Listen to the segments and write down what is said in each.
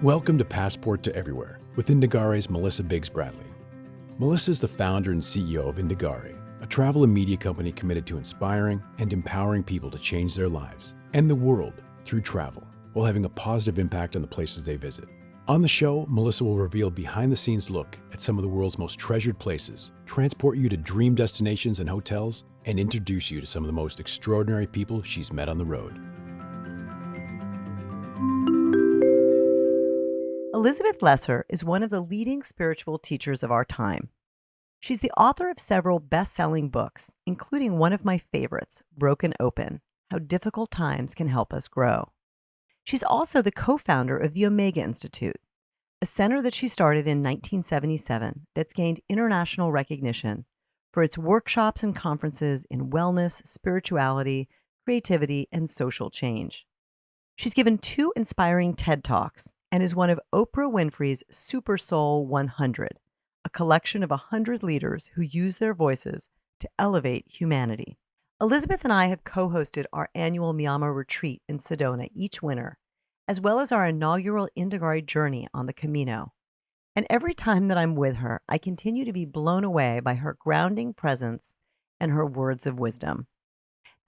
Welcome to Passport to Everywhere with Indagare's Melissa Biggs-Bradley. Melissa is the founder and CEO of Indagare, a travel and media company committed to inspiring and empowering people to change their lives and the world through travel, while having a positive impact on the places they visit. On the show, Melissa will reveal a behind-the-scenes look at some of the world's most treasured places, transport you to dream destinations and hotels, and introduce you to some of the most extraordinary people she's met on the road. Elizabeth Lesser is one of the leading spiritual teachers of our time. She's the author of several best-selling books, including one of my favorites, Broken Open: How Difficult Times Can Help Us Grow. She's also the co-founder of the Omega Institute, a center that she started in 1977 that's gained international recognition for its workshops and conferences in wellness, spirituality, creativity, and social change. She's given 2 inspiring TED Talks and is one of Oprah Winfrey's Super Soul 100, a collection of 100 leaders who use their voices to elevate humanity. Elizabeth and I have co-hosted our annual Miyama retreat in Sedona each winter, as well as our inaugural Indagare journey on the Camino. And every time that I'm with her, I continue to be blown away by her grounding presence and her words of wisdom.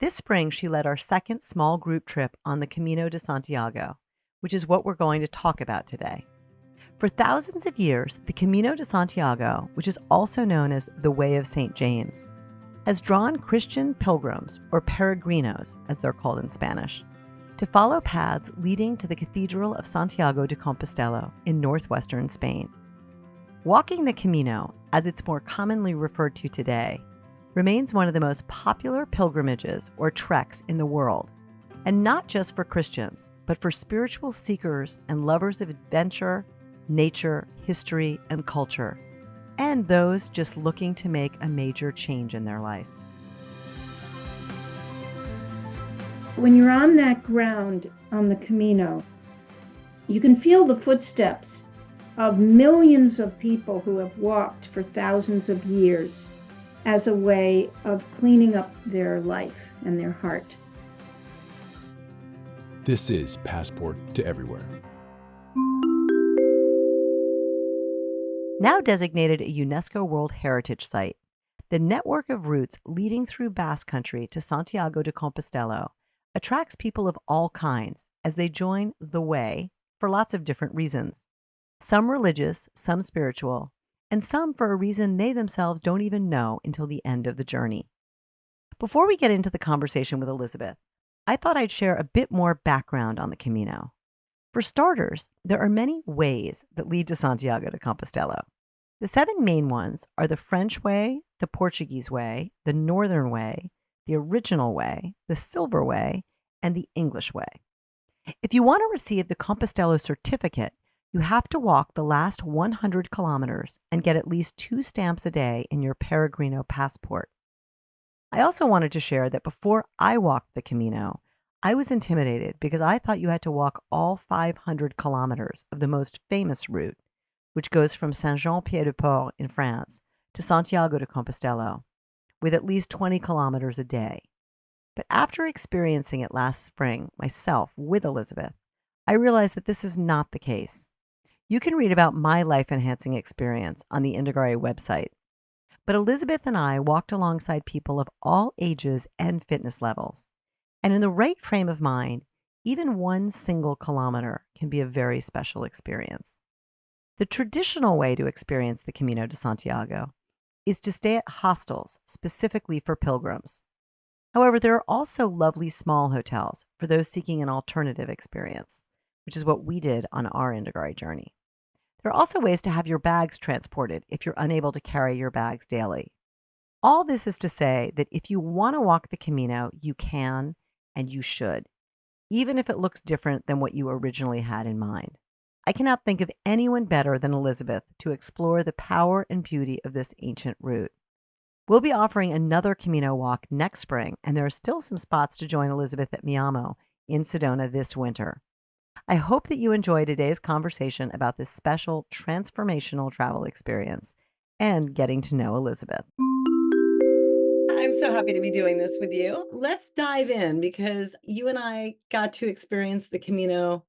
This spring, she led our second small group trip on the Camino de Santiago, which is what we're going to talk about today. For thousands of years, the Camino de Santiago, which is also known as the Way of St. James, has drawn Christian pilgrims, or peregrinos, as they're called in Spanish, to follow paths leading to the Cathedral of Santiago de Compostela in northwestern Spain. Walking the Camino, as it's more commonly referred to today, remains one of the most popular pilgrimages or treks in the world, and not just for Christians, but for spiritual seekers and lovers of adventure, nature, history, and culture, and those just looking to make a major change in their life. When you're on that ground on the Camino, you can feel the footsteps of millions of people who have walked for thousands of years as a way of cleaning up their life and their heart. This is Passport to Everywhere. Now designated a UNESCO World Heritage Site, the network of routes leading through Basque Country to Santiago de Compostela attracts people of all kinds as they join the way for lots of different reasons. Some religious, some spiritual, and some for a reason they themselves don't even know until the end of the journey. Before we get into the conversation with Elizabeth, I thought I'd share a bit more background on the Camino. For starters, there are many ways that lead to Santiago de Compostela. The 7 main ones are the French Way, the Portuguese Way, the Northern Way, the Original Way, the Silver Way, and the English Way. If you want to receive the Compostela certificate, you have to walk the last 100 kilometers and get at least 2 stamps a day in your Peregrino passport. I also wanted to share that before I walked the Camino, I was intimidated because I thought you had to walk all 500 kilometers of the most famous route, which goes from Saint-Jean-Pied-de-Port in France to Santiago de Compostela, with at least 20 kilometers a day. But after experiencing it last spring myself with Elizabeth, I realized that this is not the case. You can read about my life-enhancing experience on the Indagare website. But Elizabeth and I walked alongside people of all ages and fitness levels. And in the right frame of mind, even 1 single kilometer can be a very special experience. The traditional way to experience the Camino de Santiago is to stay at hostels specifically for pilgrims. However, there are also lovely small hotels for those seeking an alternative experience, which is what we did on our Indagare journey. There are also ways to have your bags transported if you're unable to carry your bags daily. All this is to say that if you want to walk the Camino, you can and you should, even if it looks different than what you originally had in mind. I cannot think of anyone better than Elizabeth to explore the power and beauty of this ancient route. We'll be offering another Camino walk next spring, and there are still some spots to join Elizabeth at Miyamo in Sedona this winter. I hope that you enjoy today's conversation about this special transformational travel experience and getting to know Elizabeth. I'm so happy to be doing this with you. Let's dive in because you and I got to experience the Camino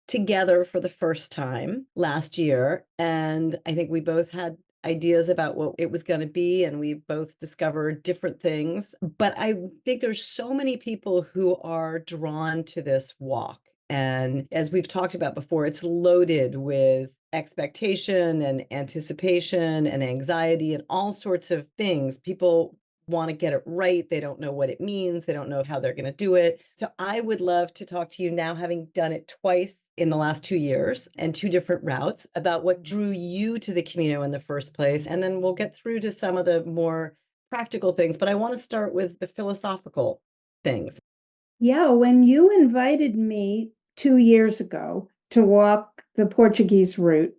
together for the first time last year. And I think we both had ideas about what it was going to be, and we both discovered different things. But I think there's so many people who are drawn to this walk. And as we've talked about before, it's loaded with expectation and anticipation and anxiety and all sorts of things. People want to get it right. They don't know what it means. They don't know how they're going to do it. So I would love to talk to you now, having done it twice in the last 2 years and two different routes, about what drew you to the Camino in the first place. And then we'll get through to some of the more practical things. But I want to start with the philosophical things. Yeah, when you invited me 2 years ago to walk the Portuguese route,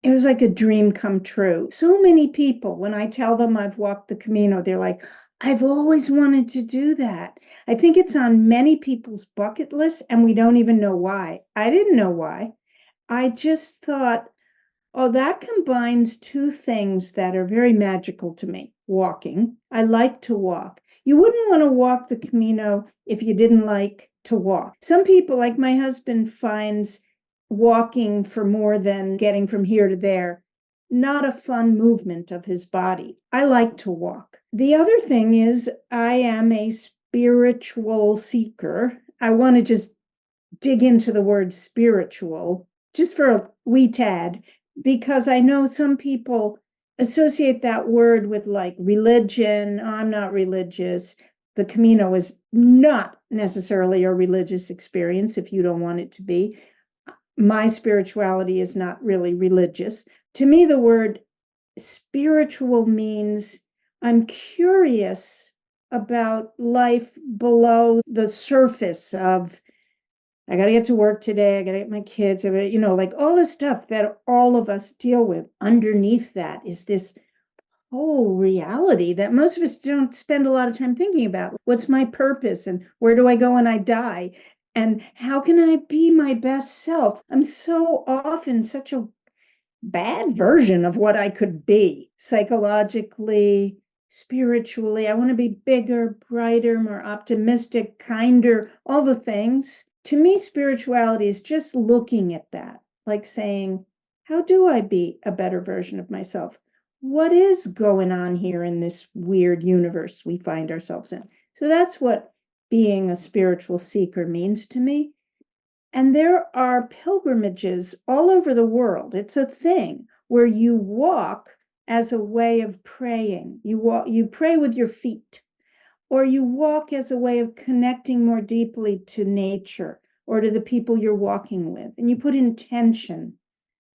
it was like a dream come true. So many people, when I tell them I've walked the Camino, they're like, I've always wanted to do that. I think it's on many people's bucket list, and we don't even know why. I didn't know why. I just thought, oh, that combines two things that are very magical to me. Walking. I like to walk. You wouldn't want to walk the Camino if you didn't like to walk. Some people, like my husband, finds walking for more than getting from here to there not a fun movement of his body. I like to walk. The other thing is, I am a spiritual seeker. I want to just dig into the word spiritual just for a wee tad, because I know some people associate that word with like religion. I'm not religious. The Camino is not necessarily a religious experience if you don't want it to be. My spirituality is not really religious. To me, the word spiritual means I'm curious about life below the surface of, I got to get to work today. I got to get my kids, like all the stuff that all of us deal with. Underneath that is this whole reality that most of us don't spend a lot of time thinking about. What's my purpose, and where do I go when I die? And how can I be my best self? I'm so often such a bad version of what I could be psychologically, spiritually. I want to be bigger, brighter, more optimistic, kinder, all the things. To me, spirituality is just looking at that, like saying, how do I be a better version of myself? What is going on here in this weird universe we find ourselves in? So that's what being a spiritual seeker means to me. And there are pilgrimages all over the world. It's a thing where you walk as a way of praying. You pray with your feet, or you walk as a way of connecting more deeply to nature or to the people you're walking with. And you put intention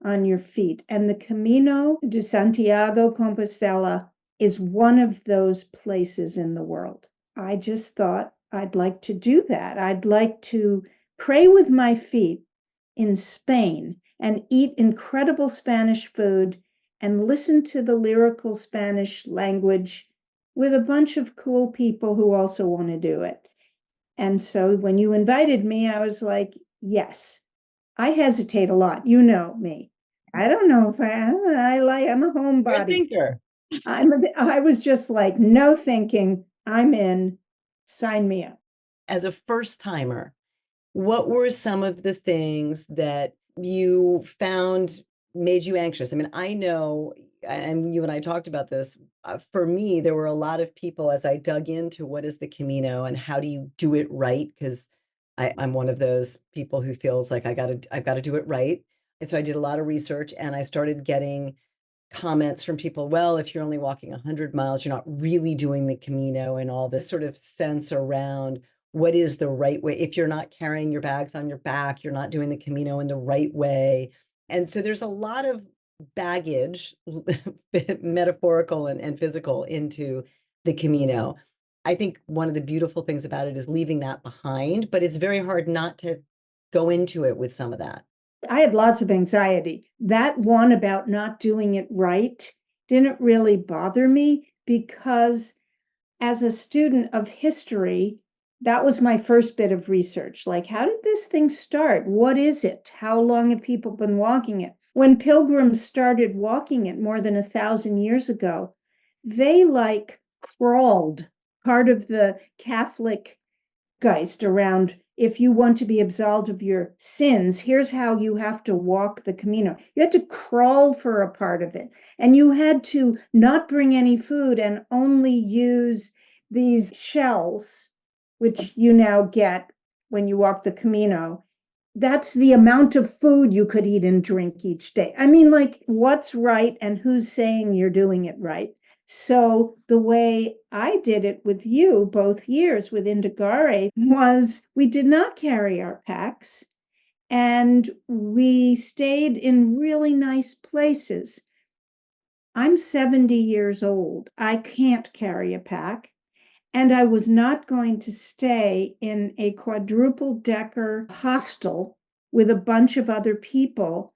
on your feet. And the Camino de Santiago Compostela is one of those places in the world. I just thought I'd like to do that. I'd like to pray with my feet in Spain and eat incredible Spanish food and listen to the lyrical Spanish language with a bunch of cool people who also want to do it. And so when you invited me, I was like, yes. I hesitate a lot. You know me. I don't know if I'm a homebody. You're a thinker. I was just like, no thinking, I'm in, sign me up. As a first timer, what were some of the things that you found made you anxious? I mean, I know, and you and I talked about this, for me, there were a lot of people as I dug into what is the Camino and how do you do it right? Because I'm one of those people who feels like I've got to do it right. And so I did a lot of research, and I started getting comments from people, well, if you're only walking 100 miles, you're not really doing the Camino, and all this sort of sense around what is the right way. If you're not carrying your bags on your back, you're not doing the Camino in the right way. And so there's a lot of baggage, metaphorical and physical, into the Camino. I think one of the beautiful things about it is leaving that behind, but it's very hard not to go into it with some of that. I had lots of anxiety. That one about not doing it right didn't really bother me, because as a student of history, that was my first bit of research. Like, how did this thing start? What is it? How long have people been walking it? When pilgrims started walking it more than 1,000 years ago, they like crawled. Part of the Catholic geist around if you want to be absolved of your sins, here's how you have to walk the Camino. You had to crawl for a part of it, and you had to not bring any food and only use these shells, which you now get when you walk the Camino. That's the amount of food you could eat and drink each day. I mean, like, what's right and who's saying you're doing it right? So the way I did it with you both years with Indagare was we did not carry our packs and we stayed in really nice places. I'm 70 years old. I can't carry a pack. And I was not going to stay in a quadruple decker hostel with a bunch of other people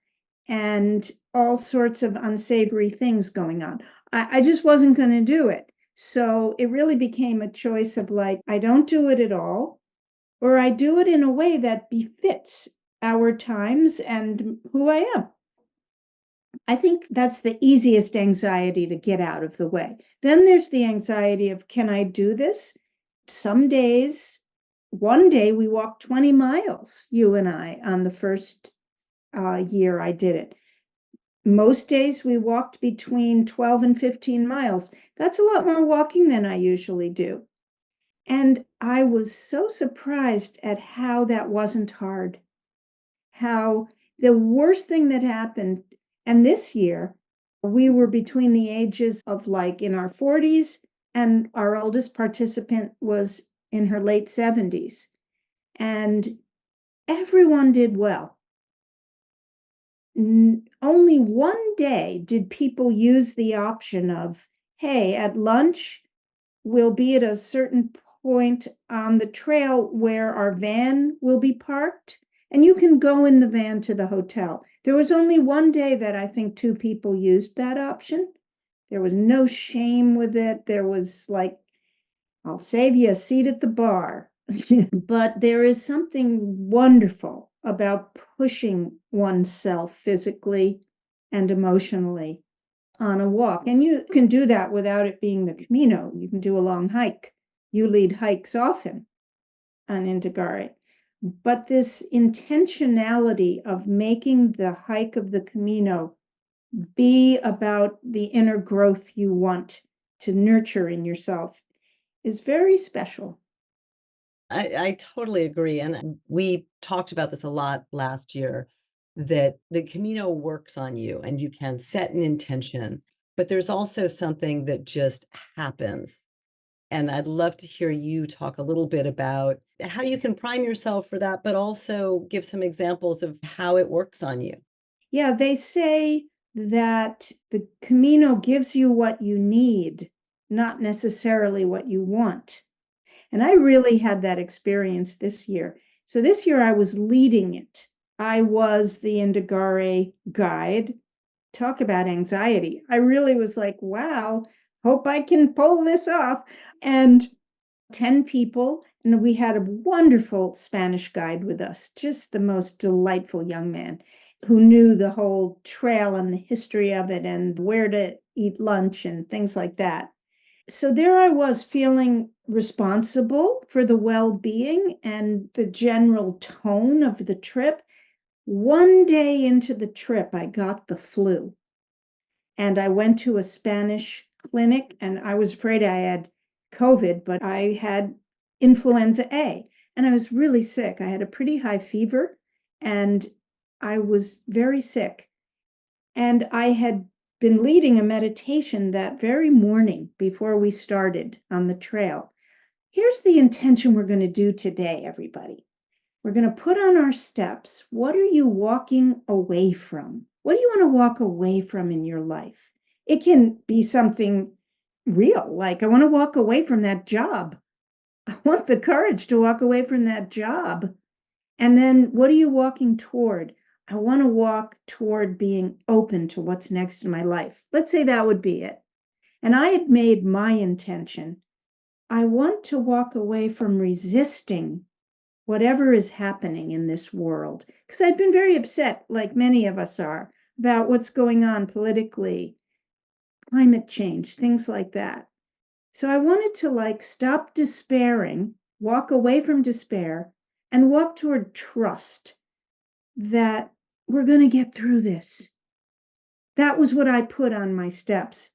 and all sorts of unsavory things going on. I just wasn't going to do it. So it really became a choice of like, I don't do it at all, or I do it in a way that befits our times and who I am. I think that's the easiest anxiety to get out of the way. Then there's the anxiety of, can I do this? Some days, one day we walked 20 miles, you and I, on the first year I did it. Most days we walked between 12 and 15 miles. That's a lot more walking than I usually do. And I was so surprised at how that wasn't hard. How the worst thing that happened, and this year we were between the ages of like in our 40s, and our oldest participant was in her late 70s, and everyone did well. Only one day did people use the option of, hey, at lunch, we'll be at a certain point on the trail where our van will be parked, and you can go in the van to the hotel. There was only one day that I think two people used that option. There was no shame with it. There was like, I'll save you a seat at the bar. But there is something wonderful about pushing oneself physically and emotionally on a walk. And you can do that without it being the Camino. You can do a long hike. You lead hikes often on Indagare. But this intentionality of making the hike of the Camino be about the inner growth you want to nurture in yourself is very special. I totally agree. And we talked about this a lot last year, that the Camino works on you and you can set an intention, but there's also something that just happens. And I'd love to hear you talk a little bit about how you can prime yourself for that, but also give some examples of how it works on you. Yeah, they say that the Camino gives you what you need, not necessarily what you want. And I really had that experience this year. So this year I was leading it. I was the Indagare guide. Talk about anxiety. I really was like, wow, hope I can pull this off. And 10 people, and we had a wonderful Spanish guide with us, just the most delightful young man who knew the whole trail and the history of it and where to eat lunch and things like that. So there I was feeling responsible for the well-being and the general tone of the trip. One day into the trip, I got the flu and I went to a Spanish clinic and I was afraid I had COVID, but I had influenza A and I was really sick. I had a pretty high fever and I was very sick. And I had been leading a meditation that very morning before we started on the trail. Here's the intention we're going to do today, everybody. We're going to put on our steps. What are you walking away from? What do you want to walk away from in your life? It can be something real, like I want to walk away from that job. I want the courage to walk away from that job. And then what are you walking toward? I want to walk toward being open to what's next in my life. Let's say that would be it. And I had made my intention. I want to walk away from resisting whatever is happening in this world. Because I'd been very upset, like many of us are, about what's going on politically, climate change, things like that. So I wanted to like stop despairing, walk away from despair, and walk toward trust that we're going to get through this. That was what I put on my steps.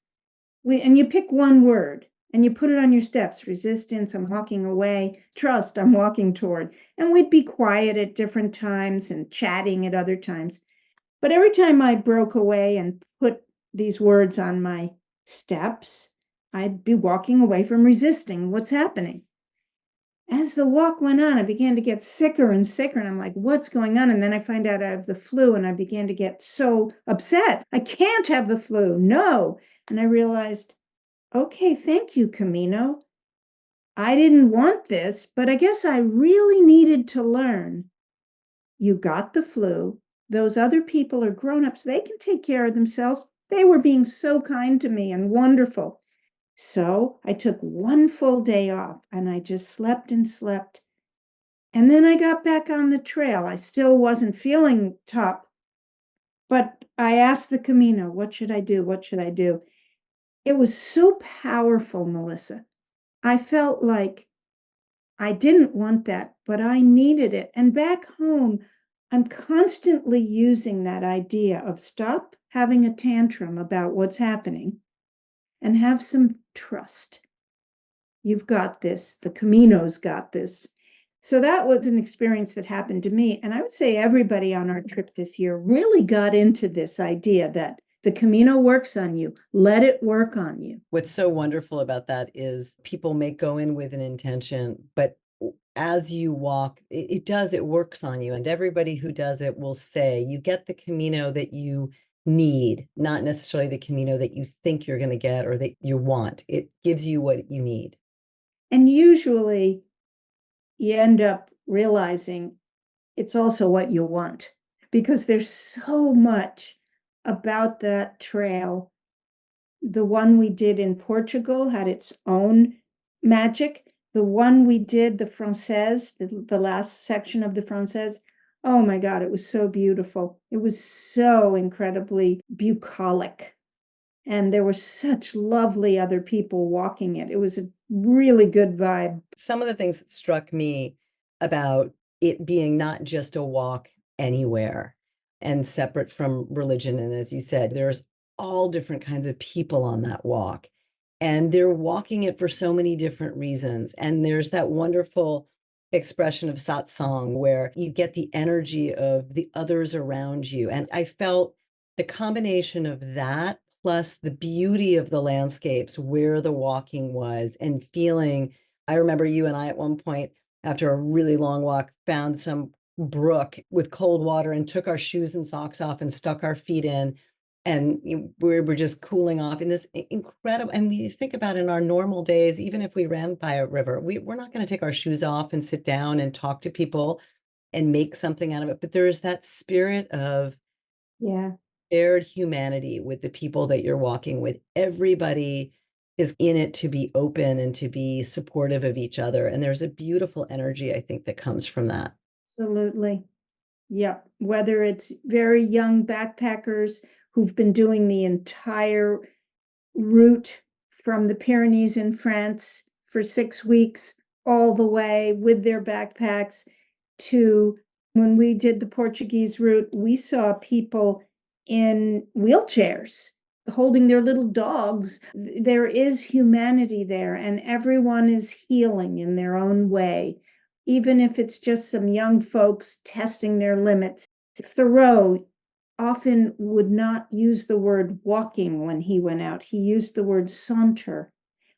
And you pick one word and you put it on your steps: resistance, I'm walking away; trust, I'm walking toward. And we'd be quiet at different times and chatting at other times. But every time I broke away and put these words on my steps, I'd be walking away from resisting what's happening. As the walk went on, I began to get sicker and sicker, and I'm like, what's going on? And then I find out I have the flu, and I began to get so upset. I can't have the flu. No. And I realized, okay, thank you, Camino. I didn't want this, but I guess I really needed to learn. You got the flu. Those other people are grown-ups. They can take care of themselves. They were being so kind to me and wonderful. So I took one full day off and I just slept and slept. And then I got back on the trail. I still wasn't feeling top, but I asked the Camino, what should I do? What should I do? It was so powerful, Melissa. I felt like I didn't want that, but I needed it. And back home, I'm constantly using that idea of stop having a tantrum about what's happening and have some trust. You've got this. The Camino's got this. So that was an experience that happened to me. And I would say everybody on our trip this year really got into this idea that the Camino works on you. Let it work on you. What's so wonderful about that is people may go in with an intention, but as you walk, it works on you. And everybody who does it will say you get the Camino that you need, not necessarily the Camino that you think you're going to get or that you want. It gives you what you need. And usually you end up realizing it's also what you want, because there's so much about that trail. The one we did in Portugal had its own magic. The one we did, the Française, the last section of the Française, oh my God, it was so beautiful. It was so incredibly bucolic. And there were such lovely other people walking it. It was a really good vibe. Some of the things that struck me about it being not just a walk anywhere and separate from religion. And as you said, there's all different kinds of people on that walk. And they're walking it for so many different reasons. And there's that wonderful expression of satsang where you get the energy of the others around you. And I felt the combination of that plus the beauty of the landscapes where the walking was and feeling. I remember you and I at one point, after a really long walk, found some brook with cold water and took our shoes and socks off and stuck our feet in. And we were just cooling off in this incredible. And we think about in our normal days, even if we ran by a river, we're not going to take our shoes off and sit down and talk to people and make something out of it. But there is that spirit of Yeah. shared humanity with the people that you're walking with. Everybody is in it to be open and to be supportive of each other. And there's a beautiful energy, I think, that comes from that. Absolutely. Yep. Whether it's very young backpackers who've been doing the entire route from the Pyrenees in France for 6 weeks, all the way with their backpacks, to when we did the Portuguese route, we saw people in wheelchairs holding their little dogs. There is humanity there, and everyone is healing in their own way, even if it's just some young folks testing their limits. Thoreau often would not use the word walking when he went out. He used the word saunter,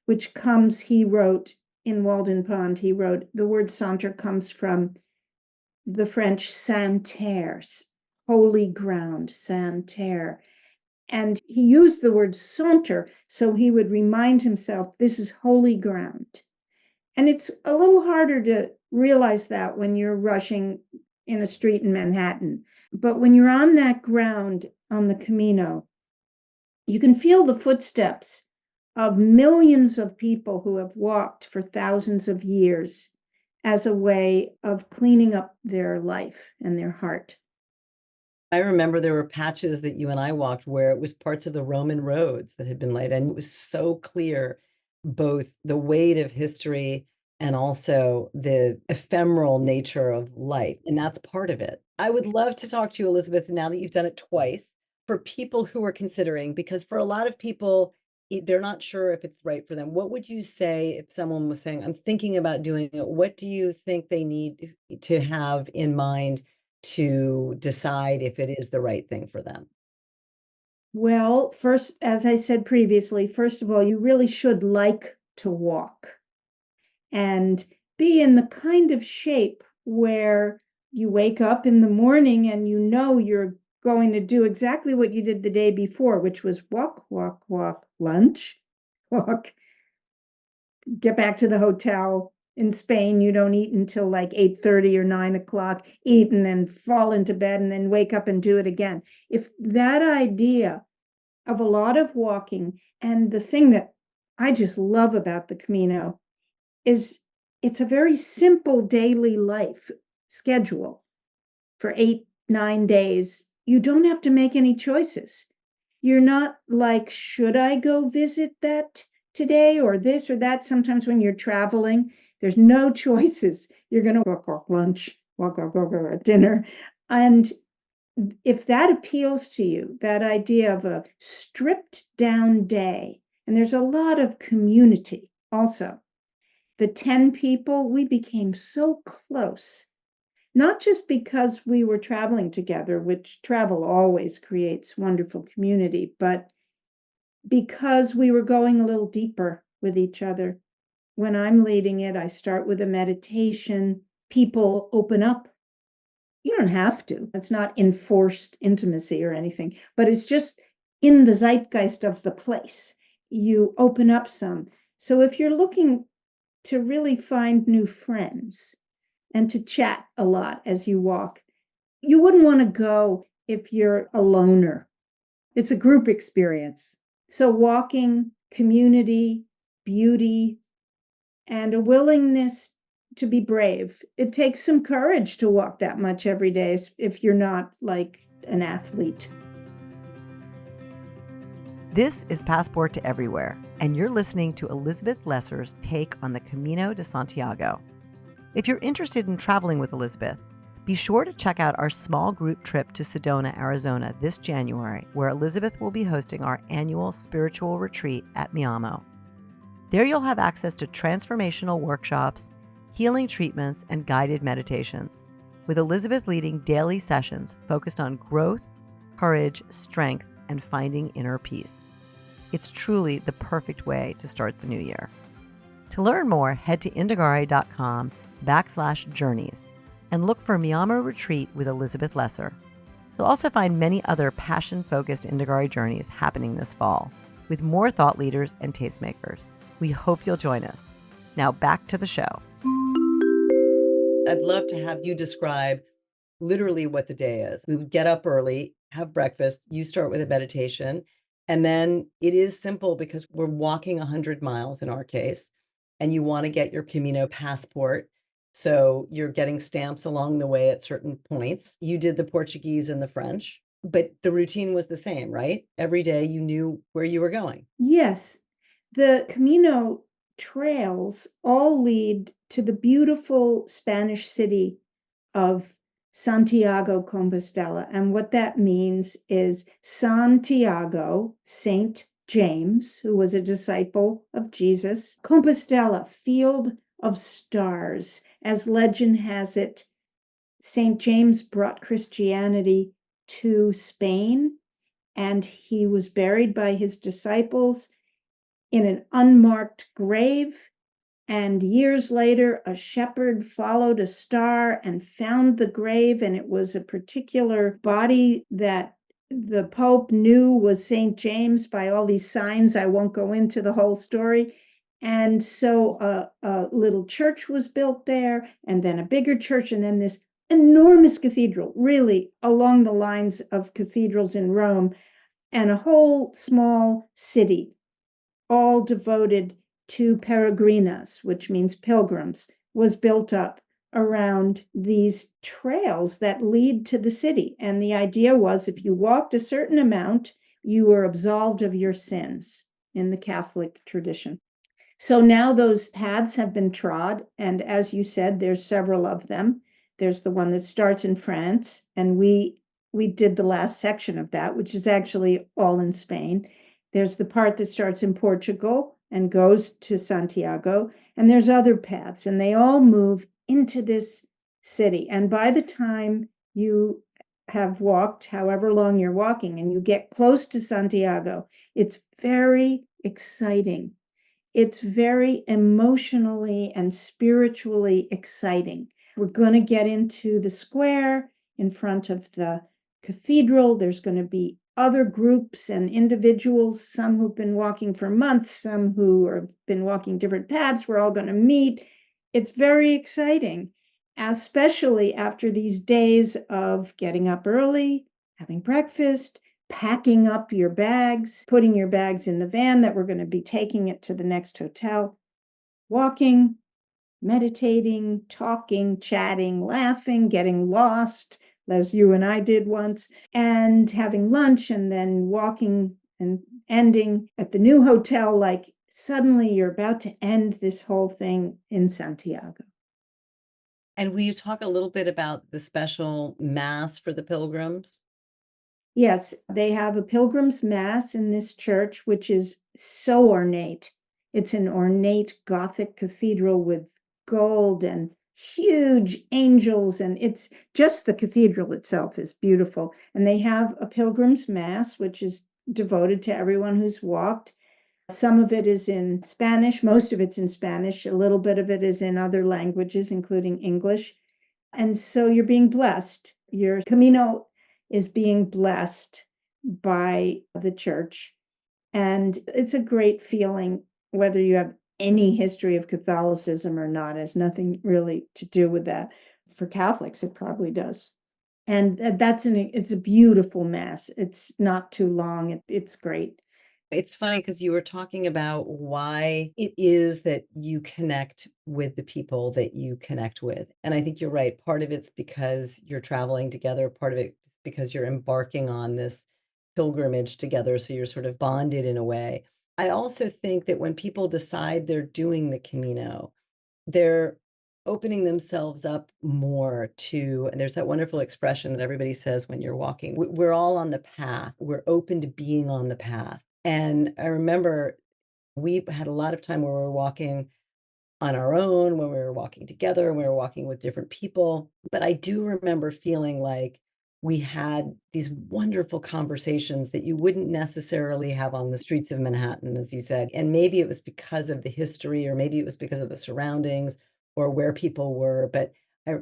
which comes, he wrote in Walden Pond, he wrote, the word saunter comes from the French santerre, holy ground, santerre. And he used the word saunter so he would remind himself this is holy ground. And it's a little harder to realize that when you're rushing in a street in Manhattan. But when you're on that ground on the Camino, you can feel the footsteps of millions of people who have walked for thousands of years as a way of cleaning up their life and their heart. I remember there were patches that you and I walked where it was parts of the Roman roads that had been laid, and it was so clear both the weight of history and also the ephemeral nature of life. And that's part of it. I would love to talk to you, Elizabeth, now that you've done it twice, for people who are considering, because for a lot of people, they're not sure if it's right for them. What would you say if someone was saying, I'm thinking about doing it? What do you think they need to have in mind to decide if it is the right thing for them? Well, first, as I said previously, first of all, you really should like to walk and be in the kind of shape where you wake up in the morning and you know you're going to do exactly what you did the day before, which was walk, walk, walk, lunch, walk, get back to the hotel. In Spain, you don't eat until like 8:30 or 9 o'clock, eat and then fall into bed and then wake up and do it again. If that idea of a lot of walking, and the thing that I just love about the Camino is it's a very simple daily life schedule for 8, 9 days. You don't have to make any choices. You're not like, should I go visit that today or this or that? Sometimes when you're traveling, there's no choices. You're going to walk lunch, walk at dinner. And if that appeals to you, that idea of a stripped down day, and there's a lot of community also. The 10 people, we became so close, not just because we were traveling together, which travel always creates wonderful community, but because we were going a little deeper with each other. When I'm leading it, I start with a meditation. People open up. You don't have to. It's not enforced intimacy or anything, but it's just in the zeitgeist of the place. You open up some. So if you're looking to really find new friends and to chat a lot as you walk, you wouldn't want to go if you're a loner. It's a group experience. So walking, community, beauty, and a willingness to be brave. It takes some courage to walk that much every day if you're not like an athlete. This is Passport to Everywhere, and you're listening to Elizabeth Lesser's take on the Camino de Santiago. If you're interested in traveling with Elizabeth, be sure to check out our small group trip to Sedona, Arizona this January, where Elizabeth will be hosting our annual spiritual retreat at Mi Amo. There you'll have access to transformational workshops, healing treatments, and guided meditations, with Elizabeth leading daily sessions focused on growth, courage, strength, and finding inner peace. It's truly the perfect way to start the new year. To learn more, head to indagare.com/journeys and look for Mi Amo Retreat with Elizabeth Lesser. You'll also find many other passion-focused Indagare journeys happening this fall, with more thought leaders and tastemakers. We hope you'll join us. Now back to the show. I'd love to have you describe literally what the day is. We would get up early, have breakfast, you start with a meditation, and then it is simple because we're walking 100 miles in our case, and you want to get your Camino passport. So you're getting stamps along the way at certain points. You did the Portuguese and the French, but the routine was the same, right? Every day you knew where you were going. Yes, the Camino trails all lead to the beautiful Spanish city of Santiago Compostela. And what that means is Santiago, Saint James, who was a disciple of Jesus, Compostela, field of stars. As legend has it, Saint James brought Christianity to Spain, and he was buried by his disciples in an unmarked grave. And years later, a shepherd followed a star and found the grave, and it was a particular body that the Pope knew was St. James by all these signs. I won't go into the whole story. And so a little church was built there, and then a bigger church, and then this enormous cathedral, really along the lines of cathedrals in Rome, and a whole small city, all devoted to peregrinas, which means pilgrims, was built up around these trails that lead to the city. And the idea was if you walked a certain amount, you were absolved of your sins in the Catholic tradition. So now those paths have been trod, and as you said, there's several of them. There's the one that starts in France, and we did the last section of that, which is actually all in Spain. There's the part that starts in Portugal and goes to Santiago, and there's other paths, and they all move into this city. And by the time you have walked, however long you're walking, and you get close to Santiago, it's very exciting. It's very emotionally and spiritually exciting. We're going to get into the square in front of the cathedral. There's going to be other groups and individuals, some who've been walking for months, some who have been walking different paths. We're all going to meet. It's very exciting, especially after these days of getting up early, having breakfast, packing up your bags, putting your bags in the van that we're going to be taking it to the next hotel, walking, meditating, talking, chatting, laughing, getting lost, as you and I did once, and having lunch and then walking and ending at the new hotel. Like suddenly you're about to end this whole thing in Santiago. And will you talk a little bit about the special mass for the pilgrims? Yes, they have a pilgrim's mass in this church, which is so ornate. It's an ornate Gothic cathedral with gold and huge angels, and it's just the cathedral itself is beautiful. And they have a pilgrim's mass, which is devoted to everyone who's walked. Some of it is in Spanish, most of it's in Spanish, a little bit of it is in other languages, including English. And so you're being blessed. Your Camino is being blessed by the church. And it's a great feeling, whether you have any history of Catholicism or not, it has nothing really to do with that. For Catholics, it probably does. And it's a beautiful mass. It's not too long. It's great. It's funny because you were talking about why it is that you connect with the people that you connect with. And I think you're right. Part of it's because you're traveling together, part of it is because you're embarking on this pilgrimage together. So you're sort of bonded in a way. I also think that when people decide they're doing the Camino, they're opening themselves up more to, and there's that wonderful expression that everybody says when you're walking, we're all on the path. We're open to being on the path. And I remember we had a lot of time where we were walking on our own, when we were walking together, and we were walking with different people. But I do remember feeling like we had these wonderful conversations that you wouldn't necessarily have on the streets of Manhattan, as you said. And maybe it was because of the history, or maybe it was because of the surroundings or where people were. But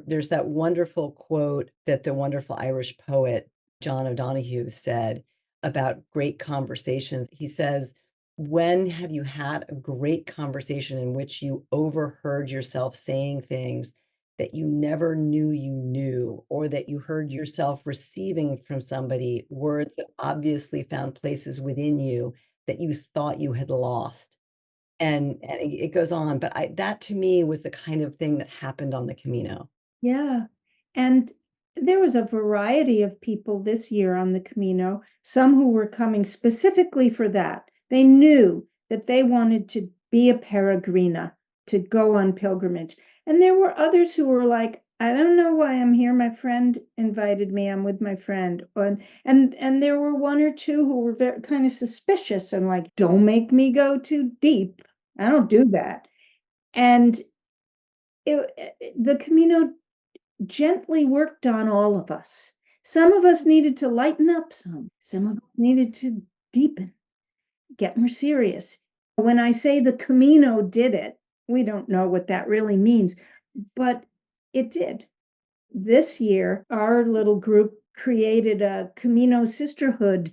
there's that wonderful quote that the wonderful Irish poet John O'Donoghue said about great conversations. He says, when have you had a great conversation in which you overheard yourself saying things that you never knew you knew, or that you heard yourself receiving from somebody, words that obviously found places within you that you thought you had lost? And it goes on, but that to me was the kind of thing that happened on the Camino. Yeah. And there was a variety of people this year on the Camino, some who were coming specifically for that. They knew that they wanted to be a peregrina, to go on pilgrimage. And there were others who were like, I don't know why I'm here. My friend invited me. I'm with my friend. And there were one or two who were very kind of suspicious and like, don't make me go too deep. I don't do that. And the Camino gently worked on all of us. Some of us needed to lighten up some of us needed to deepen, get more serious. When I say the Camino did it, we don't know what that really means, but it did. This year, our little group created a Camino Sisterhood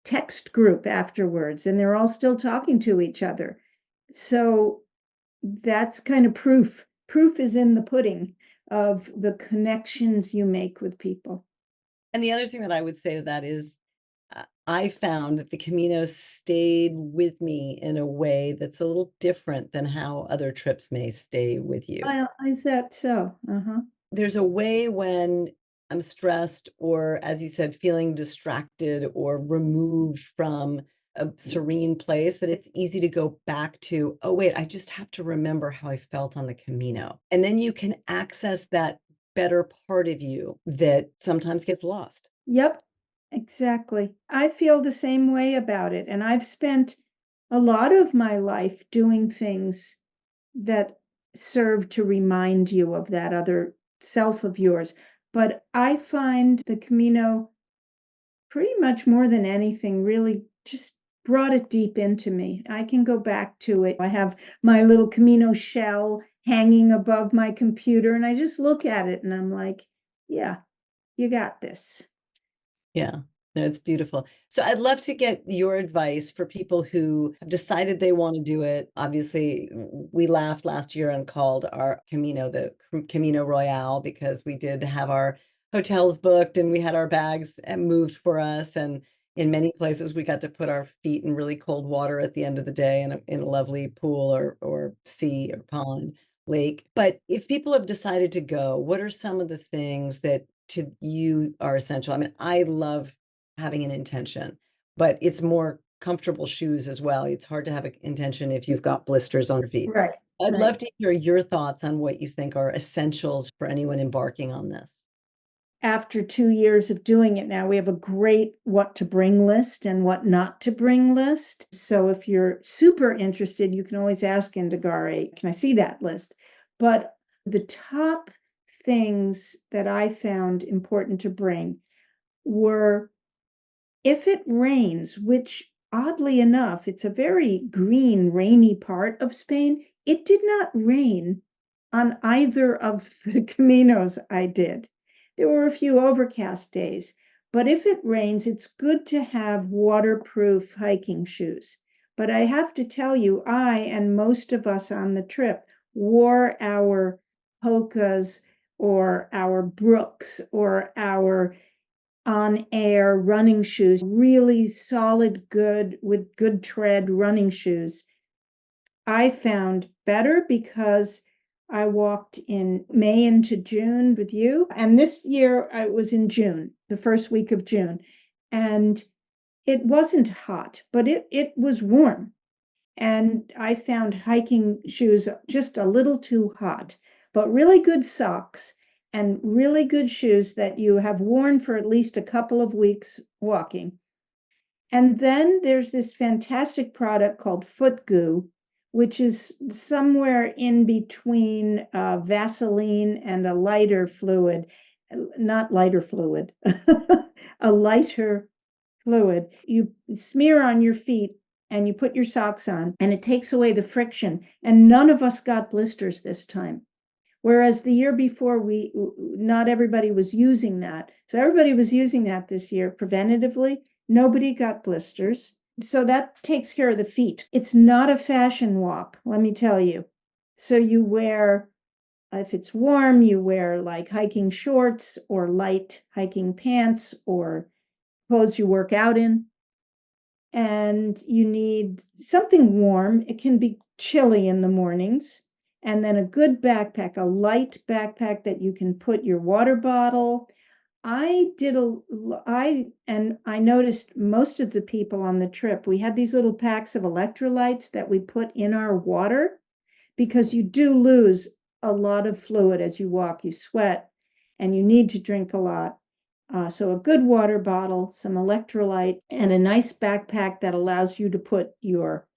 text group afterwards, and they're all still talking to each other. So that's kind of proof. Proof is in the pudding of the connections you make with people. And the other thing that I would say to that is, I found that the Camino stayed with me in a way that's a little different than how other trips may stay with you. Is that so? Uh-huh. There's a way when I'm stressed or, as you said, feeling distracted or removed from a serene place that it's easy to go back to, oh, wait, I just have to remember how I felt on the Camino. And then you can access that better part of you that sometimes gets lost. Yep, exactly. I feel the same way about it. And I've spent a lot of my life doing things that serve to remind you of that other self of yours. But I find the Camino pretty much more than anything really just brought it deep into me. I can go back to it. I have my little Camino shell hanging above my computer, and I just look at it and I'm like, yeah, you got this. Yeah. No, it's beautiful. So I'd love to get your advice for people who have decided they want to do it. Obviously, we laughed last year and called our Camino the Camino Royale because we did have our hotels booked and we had our bags moved for us. And in many places, we got to put our feet in really cold water at the end of the day in a lovely pool or sea or pond, lake. But if people have decided to go, what are some of the things that to you are essential? I mean, I love having an intention, but it's more comfortable shoes as well. It's hard to have an intention if you've got blisters on your feet. Right, I'd right. love to hear your thoughts on what you think are essentials for anyone embarking on this. After 2 years of doing it now, we have a great what to bring list and what not to bring list. So if you're super interested, you can always ask Indagare, can I see that list? But the top things that I found important to bring were if it rains, which oddly enough, it's a very green, rainy part of Spain, it did not rain on either of the caminos I did. There were a few overcast days, but if it rains, it's good to have waterproof hiking shoes. But I have to tell you, I and most of us on the trip wore our Hokas or our Brooks or our on air running shoes, really solid, good, with good tread running shoes. I found better because I walked in May into June with you. And this year I was in June, the first week of June. And it wasn't hot, but it was warm. And I found hiking shoes just a little too hot, but really good socks and really good shoes that you have worn for at least a couple of weeks walking. And then there's this fantastic product called Foot Goo, which is somewhere in between Vaseline and a lighter fluid, not lighter fluid, a lighter fluid. You smear on your feet and you put your socks on, and it takes away the friction. And none of us got blisters this time. Whereas the year before, we not everybody was using that. So everybody was using that this year preventatively. Nobody got blisters. So that takes care of the feet. It's not a fashion walk, let me tell you. So you wear, if it's warm, you wear like hiking shorts or light hiking pants or clothes you work out in. And you need something warm. It can be chilly in the mornings. And then a good backpack, a light backpack that you can put your water bottle. I noticed most of the people on the trip, we had these little packs of electrolytes that we put in our water because you do lose a lot of fluid as you walk. You sweat and you need to drink a lot. So a good water bottle, some electrolyte, and a nice backpack that allows you to put your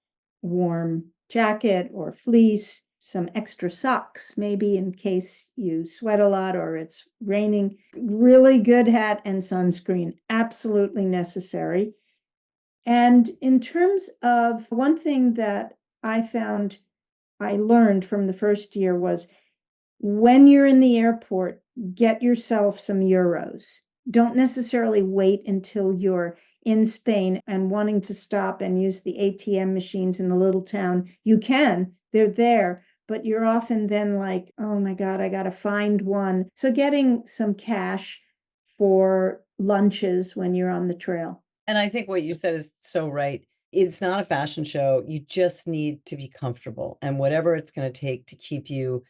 warm jacket or fleece, some extra socks, maybe in case you sweat a lot or it's raining. Really good hat and sunscreen, absolutely necessary. And in terms of one thing that I learned from the first year was when you're in the airport, get yourself some euros. Don't necessarily wait until you're in Spain and wanting to stop and use the ATM machines in the little town. You can, they're there, but you're often then like, oh my God, I got to find one. So getting some cash for lunches when you're on the trail. And I think what you said is so right. It's not a fashion show. You just need to be comfortable. And whatever it's going to take to keep you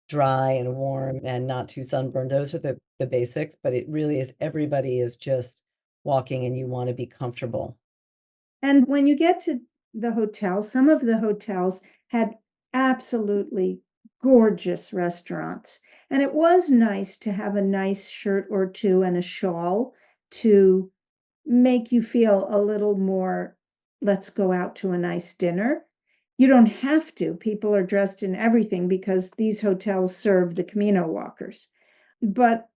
dry and warm and not too sunburned, those are the basics. But it really is everybody is just walking and you want to be comfortable. And when you get to the hotel, some of the hotels had absolutely gorgeous restaurants. And it was nice to have a nice shirt or two and a shawl to make you feel a little more, let's go out to a nice dinner. You don't have to. People are dressed in everything because these hotels serve the Camino walkers. But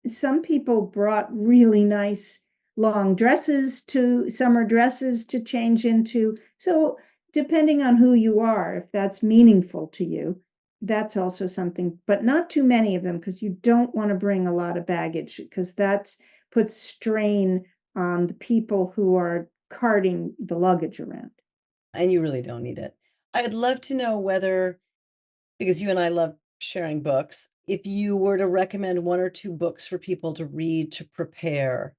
some people brought really nice long dresses to summer dresses to change into. So, depending on who you are, if that's meaningful to you, that's also something, but not too many of them because you don't want to bring a lot of baggage because that puts strain on the people who are carting the luggage around. And you really don't need it. I'd love to know whether, because you and I love sharing books, if you were to recommend 1 or 2 books for people to read to prepare,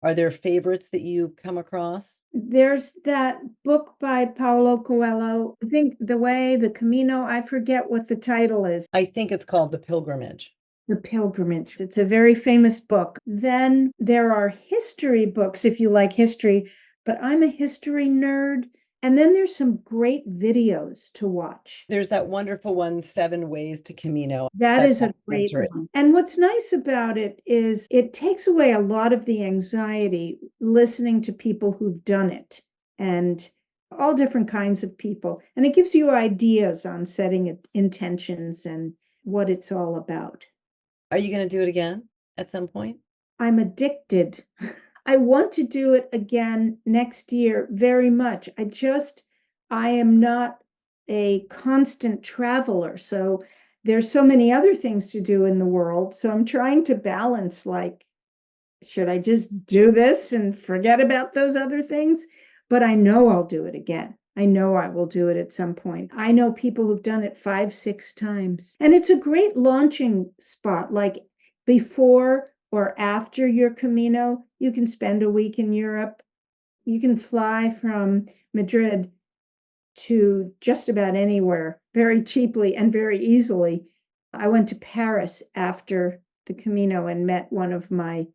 are there favorites that you've come across? There's that book by Paulo Coelho. I think The Way, The Camino, I forget what the title is. I think it's called The Pilgrimage. The Pilgrimage. It's a very famous book. Then there are history books if you like history, but I'm a history nerd. And then there's some great videos to watch. There's that wonderful one, 7 Ways to Camino. That That is a great documentary. one. And what's nice about it is it takes away a lot of the anxiety listening to people who've done it and all different kinds of people. And it gives you ideas on setting intentions and what it's all about. Are you gonna do it again at some point? I'm addicted. I want to do it again next year very much. I am not a constant traveler. So there's so many other things to do in the world. So I'm trying to balance like, should I just do this and forget about those other things? But I know I'll do it again. I know I will do it at some point. I know people who've done it 5, 6 times. And it's a great launching spot. Like before or after your Camino, you can spend a week in Europe. You can fly from Madrid to just about anywhere very cheaply and very easily. I went to Paris after the Camino and met one of my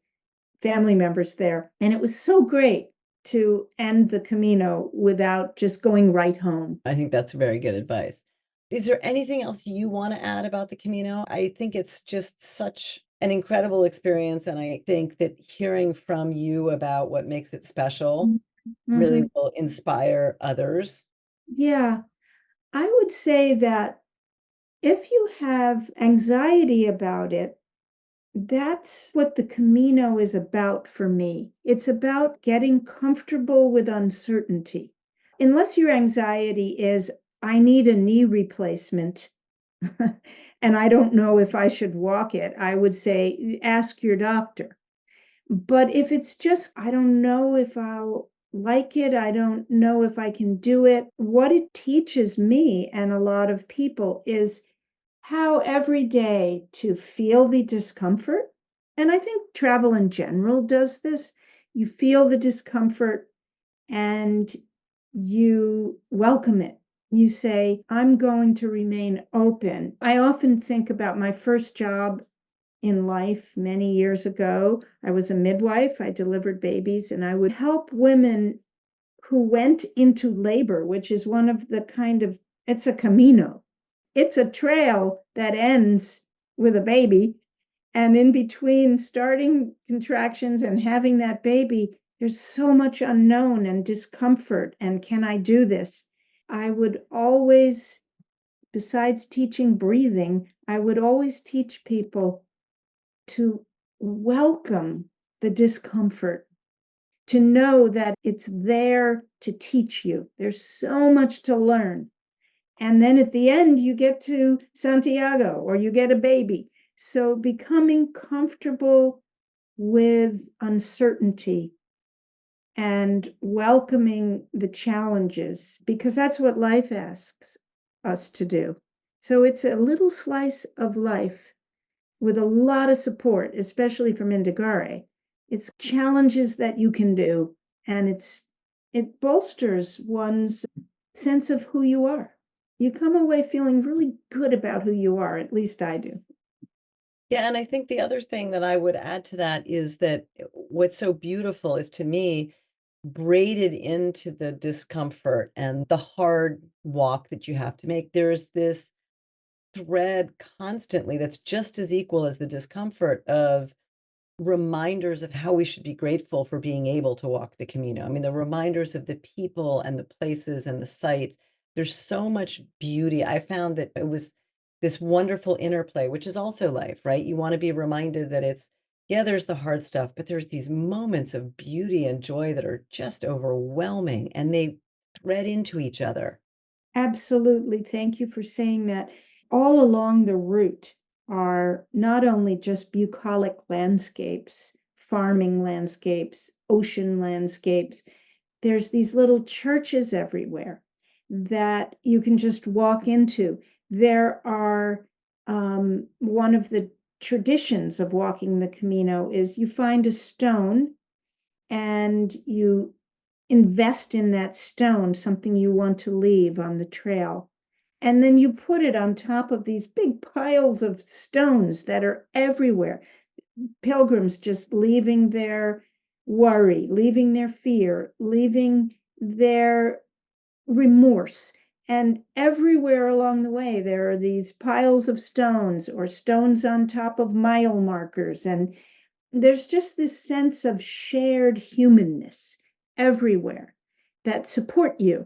family members there. And it was so great to end the Camino without just going right home. I think that's very good advice. Is there anything else you wanna add about the Camino? I think it's just such an incredible experience, and I think that hearing from you about what makes it special really Mhm. will inspire others. Yeah, I would say that if you have anxiety about it, that's what the Camino is about for me. It's about getting comfortable with uncertainty. Unless your anxiety is, I need a knee replacement and I don't know if I should walk it, I would say, ask your doctor. But if it's just, I don't know if I'll like it, I don't know if I can do it, what it teaches me and a lot of people is how every day to feel the discomfort. And I think travel in general does this. You feel the discomfort and you welcome it. You say, I'm going to remain open. I often think about my first job in life many years ago. I was a midwife, I delivered babies, and I would help women who went into labor, which is one of the it's a camino. It's a trail that ends with a baby. And in between starting contractions and having that baby, there's so much unknown and discomfort. And can I do this? I would always, besides teaching breathing, I would always teach people to welcome the discomfort, to know that it's there to teach you. There's so much to learn. And then at the end, you get to Santiago or you get a baby. So becoming comfortable with uncertainty and welcoming the challenges, because that's what life asks us to do. So it's a little slice of life with a lot of support, especially from Indagare. It's challenges that you can do, and it bolsters one's sense of who you are. You come away feeling really good about who you are, at least I do. Yeah, and I think the other thing that I would add to that is that what's so beautiful is to me braided into the discomfort and the hard walk that you have to make. There's this thread constantly that's just as equal as the discomfort of reminders of how we should be grateful for being able to walk the Camino. I mean, the reminders of the people and the places and the sights. There's so much beauty. I found that it was this wonderful interplay, which is also life, right? You want to be reminded that it's, yeah, there's the hard stuff, but there's these moments of beauty and joy that are just overwhelming and they thread into each other. Absolutely. Thank you for saying that. All along the route are not only just bucolic landscapes, farming landscapes, ocean landscapes, there's these little churches everywhere that you can just walk into. There are one of the traditions of walking the Camino is you find a stone and you invest in that stone, something you want to leave on the trail. And then you put it on top of these big piles of stones that are everywhere. Pilgrims just leaving their worry, leaving their fear, leaving their remorse. And everywhere along the way, there are these piles of stones or stones on top of mile markers. And there's just this sense of shared humanness everywhere that support you.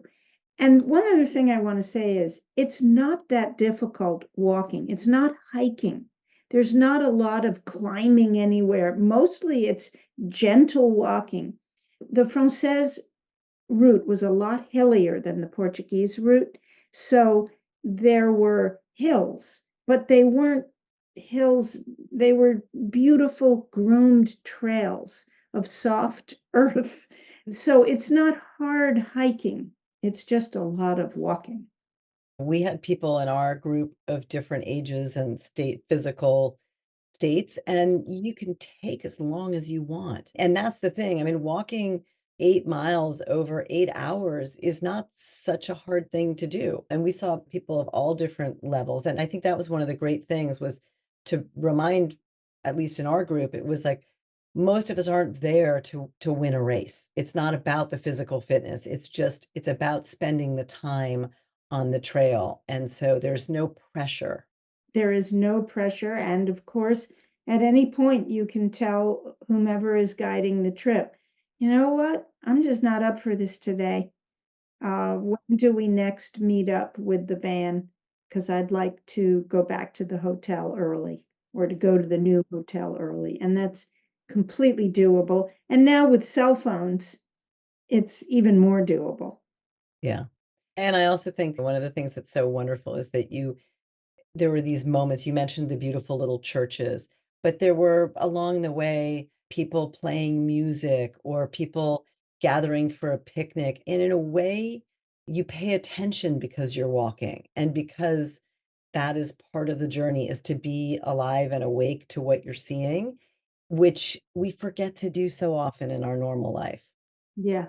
And one other thing I want to say is it's not that difficult walking. It's not hiking. There's not a lot of climbing anywhere. Mostly it's gentle walking. The Française route was a lot hillier than the Portuguese route. So there were hills, but they weren't hills, they were beautiful groomed trails of soft earth. So it's not hard hiking, it's just a lot of walking. We had people in our group of different ages and physical states, and you can take as long as you want. And that's the thing. I mean, walking 8 miles over 8 hours is not such a hard thing to do. And we saw people of all different levels. And I think that was one of the great things was to remind, at least in our group, it was like most of us aren't there to win a race. It's not about the physical fitness. It's about spending the time on the trail. And so there's no pressure. There is no pressure. And of course, at any point, you can tell whomever is guiding the trip, you know what? I'm just not up for this today. When do we next meet up with the van? Because I'd like to go back to the hotel early or to go to the new hotel early. And that's completely doable. And now with cell phones, it's even more doable. Yeah. And I also think one of the things that's so wonderful is that there were these moments, you mentioned the beautiful little churches, but there were along the way people playing music or people gathering for a picnic. And in a way, you pay attention because you're walking and because that is part of the journey is to be alive and awake to what you're seeing, which we forget to do so often in our normal life. Yeah,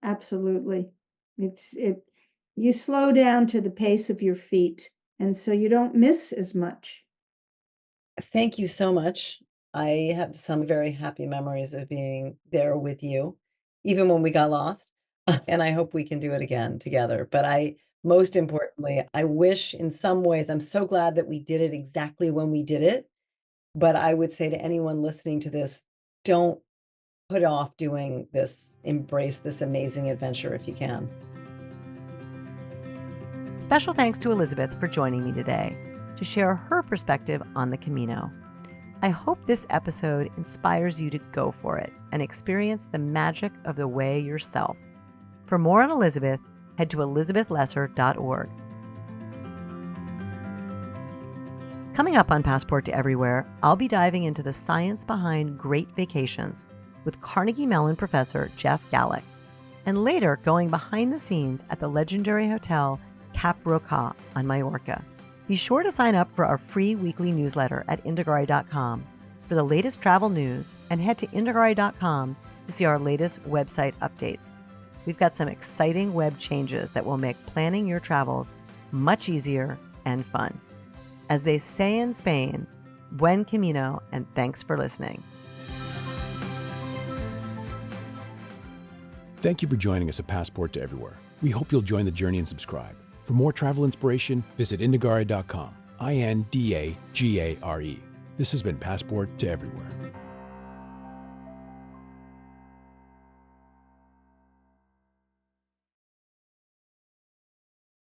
absolutely. It you slow down to the pace of your feet, and so you don't miss as much. Thank you so much. I have some very happy memories of being there with you, even when we got lost. And I hope we can do it again together. But most importantly, I wish in some ways, I'm so glad that we did it exactly when we did it. But I would say to anyone listening to this, don't put off doing this. Embrace this amazing adventure if you can. Special thanks to Elizabeth for joining me today to share her perspective on the Camino. I hope this episode inspires you to go for it and experience the magic of the way yourself. For more on Elizabeth, head to elizabethlesser.org. Coming up on Passport to Everywhere, I'll be diving into the science behind great vacations with Carnegie Mellon professor Jeff Gallick, and later going behind the scenes at the legendary hotel Cap Roca on Mallorca. Be sure to sign up for our free weekly newsletter at Indagare.com for the latest travel news and head to Indagare.com to see our latest website updates. We've got some exciting web changes that will make planning your travels much easier and fun. As they say in Spain, buen camino, and thanks for listening. Thank you for joining us at Passport to Everywhere. We hope you'll join the journey and subscribe. For more travel inspiration, visit indagare.com. INDAGARE. This has been Passport to Everywhere.